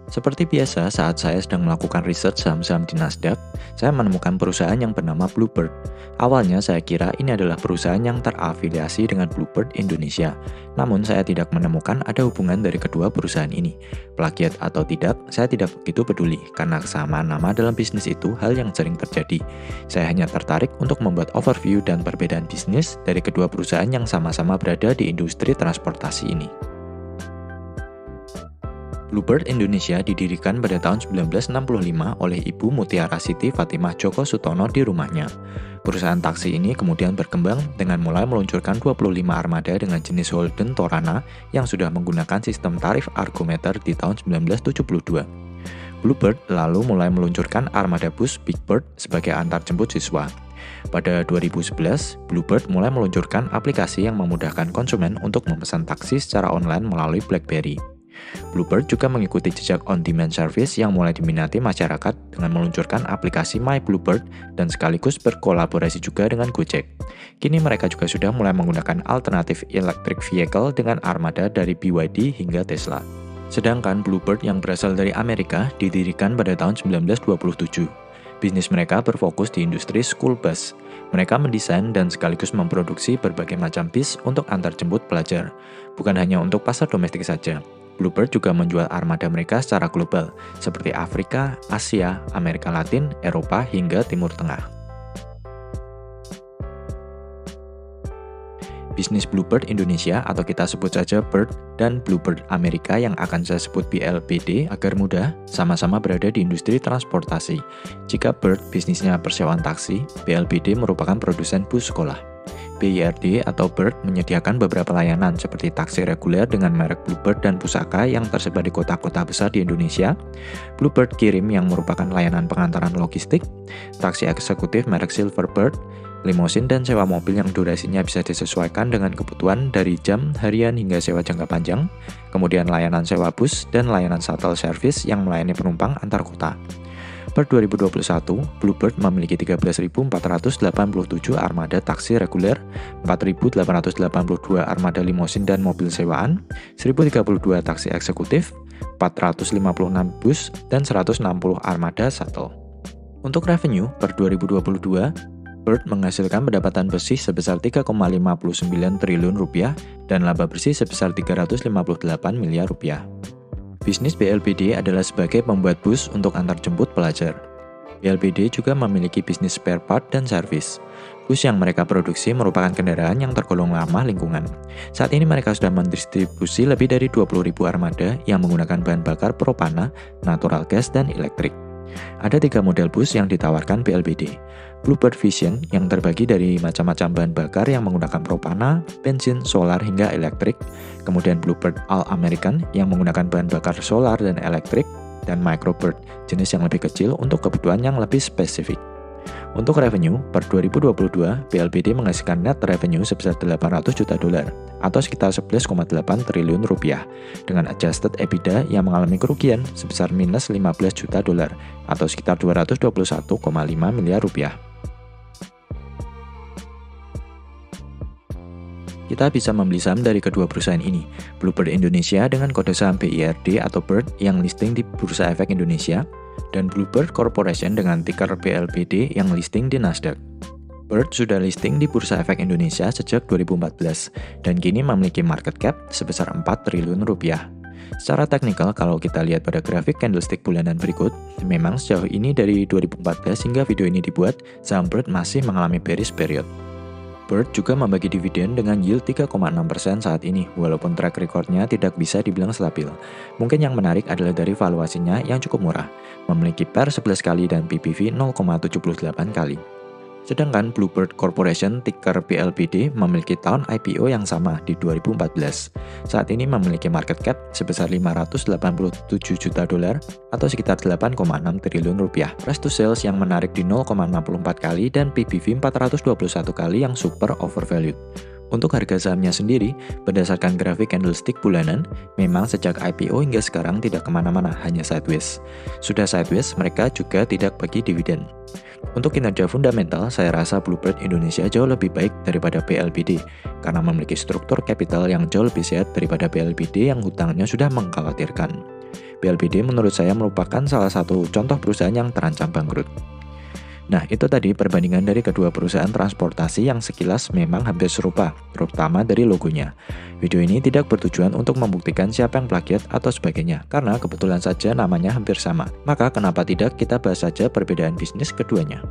Seperti biasa, saat saya sedang melakukan riset saham-saham di Nasdaq, saya menemukan perusahaan yang bernama Bluebird. Awalnya saya kira ini adalah perusahaan yang terafiliasi dengan Bluebird Indonesia. Namun saya tidak menemukan ada hubungan dari kedua perusahaan ini. Plagiat atau tidak, saya tidak begitu peduli, karena kesamaan nama dalam bisnis itu hal yang sering terjadi. Saya hanya tertarik untuk membuat overview dan perbedaan bisnis dari kedua perusahaan yang sama-sama berada di industri transportasi ini. Bluebird Indonesia didirikan pada tahun 1965 oleh Ibu Mutiara Siti Fatimah Djoko Sutono di rumahnya. Perusahaan taksi ini kemudian berkembang dengan mulai meluncurkan 25 armada dengan jenis Holden Torana yang sudah menggunakan sistem tarif argometer di tahun 1972. Bluebird lalu mulai meluncurkan armada bus Big Bird sebagai antar jemput siswa. Pada 2011, Bluebird mulai meluncurkan aplikasi yang memudahkan konsumen untuk memesan taksi secara online melalui BlackBerry. Bluebird juga mengikuti jejak on-demand service yang mulai diminati masyarakat dengan meluncurkan aplikasi My Bluebird dan sekaligus berkolaborasi juga dengan Gojek. Kini mereka juga sudah mulai menggunakan alternatif electric vehicle dengan armada dari BYD hingga Tesla. Sedangkan Bluebird yang berasal dari Amerika didirikan pada tahun 1927. Bisnis mereka berfokus di industri school bus. Mereka mendesain dan sekaligus memproduksi berbagai macam bis untuk antar jemput pelajar, bukan hanya untuk pasar domestik saja. Bluebird juga menjual armada mereka secara global, seperti Afrika, Asia, Amerika Latin, Eropa, hingga Timur Tengah. Bisnis Bluebird Indonesia atau kita sebut saja Bird dan Bluebird Amerika yang akan saya sebut BLBD agar mudah, sama-sama berada di industri transportasi. Jika Bird bisnisnya persewaan taksi, BLBD merupakan produsen bus sekolah. BIRD atau Bird menyediakan beberapa layanan seperti taksi reguler dengan merek Bluebird dan pusaka yang tersebar di kota-kota besar di Indonesia, Bluebird Kirim yang merupakan layanan pengantaran logistik, taksi eksekutif merek Silverbird, limosin dan sewa mobil yang durasinya bisa disesuaikan dengan kebutuhan dari jam, harian hingga sewa jangka panjang, kemudian layanan sewa bus dan layanan shuttle service yang melayani penumpang antar kota. Per 2021, Bluebird memiliki 13.487 armada taksi reguler, 4.882 armada limosin dan mobil sewaan, 1.032 taksi eksekutif, 456 bus, dan 160 armada shuttle. Untuk revenue, per 2022, Bird menghasilkan pendapatan bersih sebesar 3,59 triliun rupiah dan laba bersih sebesar 358 miliar rupiah. Bisnis BLBD adalah sebagai pembuat bus untuk antar jemput pelajar. BLBD juga memiliki bisnis spare part dan servis. Bus yang mereka produksi merupakan kendaraan yang tergolong ramah lingkungan. Saat ini mereka sudah mendistribusi lebih dari 20.000 armada yang menggunakan bahan bakar propana, natural gas, dan elektrik. Ada 3 model bus yang ditawarkan BLBD. Bluebird Vision yang terbagi dari macam-macam bahan bakar yang menggunakan propana, bensin, solar, hingga elektrik. Kemudian Bluebird All American yang menggunakan bahan bakar solar dan elektrik. Dan Microbird, jenis yang lebih kecil untuk kebutuhan yang lebih spesifik. Untuk revenue, per 2022, BLBD menghasilkan net revenue sebesar $800 juta atau sekitar 11,8 triliun rupiah, dengan adjusted EBITDA yang mengalami kerugian sebesar minus $15 juta atau sekitar 221,5 miliar rupiah. Kita bisa membeli saham dari kedua perusahaan ini, Bluebird Indonesia dengan kode saham BIRD atau Bird yang listing di Bursa Efek Indonesia, dan Bluebird Corporation dengan ticker BLBD yang listing di Nasdaq. Bird sudah listing di Bursa Efek Indonesia sejak 2014 dan kini memiliki market cap sebesar 4 triliun rupiah. Secara teknikal, kalau kita lihat pada grafik candlestick bulanan berikut, memang sejauh ini dari 2014 hingga video ini dibuat, saham Bird masih mengalami bearish period. Bird juga membagi dividen dengan yield 3,6% saat ini, walaupun track recordnya tidak bisa dibilang stabil. Mungkin yang menarik adalah dari valuasinya yang cukup murah, memiliki PER 11 kali dan PBV 0,78 kali. Sedangkan Bluebird Corporation ticker BLBD memiliki tahun IPO yang sama di 2014. Saat ini memiliki market cap sebesar $587 juta atau sekitar 8,6 triliun rupiah. Price to sales yang menarik di 0,64 kali dan PBV 421 kali yang super overvalued. Untuk harga sahamnya sendiri, berdasarkan grafik candlestick bulanan, memang sejak IPO hingga sekarang tidak kemana-mana, hanya sideways. Sudah sideways, mereka juga tidak bagi dividen. Untuk kinerja fundamental, saya rasa Bluebird Indonesia jauh lebih baik daripada BLBD, karena memiliki struktur kapital yang jauh lebih sehat daripada BLBD yang hutangnya sudah mengkhawatirkan. PLBD menurut saya merupakan salah satu contoh perusahaan yang terancam bangkrut. Nah, itu tadi perbandingan dari kedua perusahaan transportasi yang sekilas memang hampir serupa, terutama dari logonya. Video ini tidak bertujuan untuk membuktikan siapa yang plagiat atau sebagainya, karena kebetulan saja namanya hampir sama. Maka kenapa tidak kita bahas saja perbedaan bisnis keduanya.